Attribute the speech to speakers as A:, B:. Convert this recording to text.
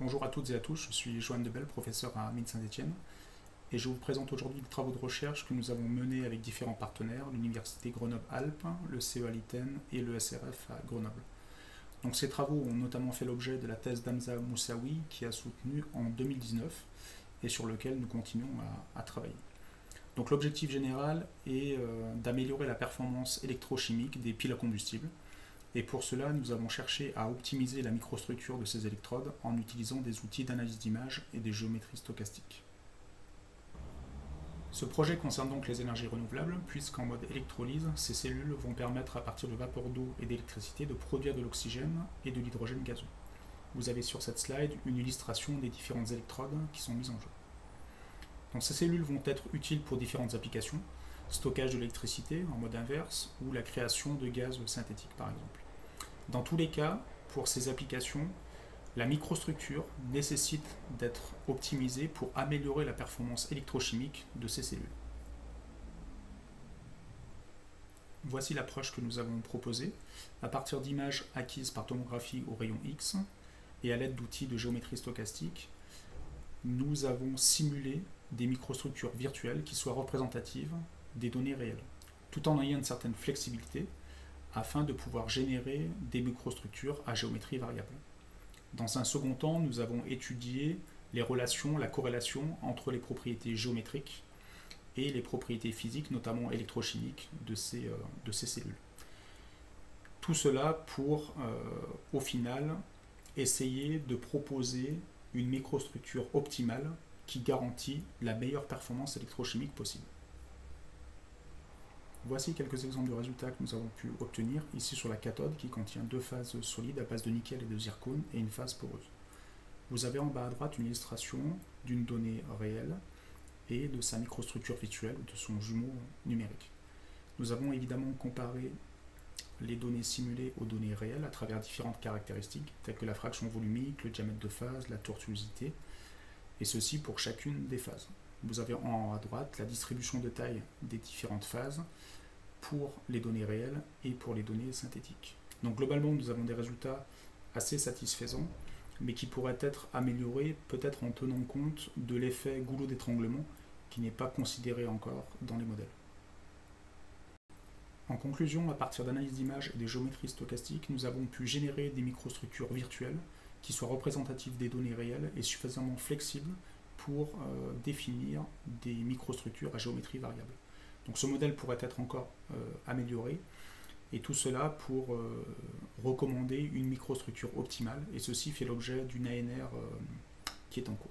A: Bonjour à toutes et à tous, je suis Joanne Debel, professeur à Mines Saint-Étienne, et je vous présente aujourd'hui les travaux de recherche que nous avons menés avec différents partenaires, l'Université Grenoble-Alpes, le CEA Liten et le SRF à Grenoble. Donc ces travaux ont notamment fait l'objet de la thèse d'Hamza Moussaoui qui a soutenu en 2019 et sur lequel nous continuons à travailler. Donc l'objectif général est d'améliorer la performance électrochimique des piles à combustible. Et pour cela, nous avons cherché à optimiser la microstructure de ces électrodes en utilisant des outils d'analyse d'image et des géométries stochastiques. Ce projet concerne donc les énergies renouvelables, puisqu'en mode électrolyse, ces cellules vont permettre à partir de vapeur d'eau et d'électricité de produire de l'oxygène et de l'hydrogène gazeux. Vous avez sur cette slide une illustration des différentes électrodes qui sont mises en jeu. Donc ces cellules vont être utiles pour différentes applications, stockage de l'électricité en mode inverse ou la création de gaz synthétiques par exemple. Dans tous les cas, pour ces applications, la microstructure nécessite d'être optimisée pour améliorer la performance électrochimique de ces cellules. Voici l'approche que nous avons proposée à partir d'images acquises par tomographie au rayon X et à l'aide d'outils de géométrie stochastique. Nous avons simulé des microstructures virtuelles qui soient représentatives des données réelles, tout en ayant une certaine flexibilité afin de pouvoir générer des microstructures à géométrie variable. Dans un second temps, nous avons étudié les relations, la corrélation entre les propriétés géométriques et les propriétés physiques, notamment électrochimiques, de ces cellules. Tout cela pour, au final, essayer de proposer une microstructure optimale qui garantit la meilleure performance électrochimique possible. Voici quelques exemples de résultats que nous avons pu obtenir, ici sur la cathode qui contient deux phases solides à base de nickel et de zircone et une phase poreuse. Vous avez en bas à droite une illustration d'une donnée réelle et de sa microstructure virtuelle, de son jumeau numérique. Nous avons évidemment comparé les données simulées aux données réelles à travers différentes caractéristiques, telles que la fraction volumique, le diamètre de phase, la tortuosité, et ceci pour chacune des phases. Vous avez en haut à droite la distribution de taille des différentes phases pour les données réelles et pour les données synthétiques. Donc globalement, nous avons des résultats assez satisfaisants, mais qui pourraient être améliorés peut-être en tenant compte de l'effet goulot d'étranglement qui n'est pas considéré encore dans les modèles. En conclusion, à partir d'analyses d'images et des géométries stochastiques, nous avons pu générer des microstructures virtuelles qui soient représentatives des données réelles et suffisamment flexibles pour définir des microstructures à géométrie variable. Donc ce modèle pourrait être encore amélioré, et tout cela pour recommander une microstructure optimale, et ceci fait l'objet d'une ANR qui est en cours.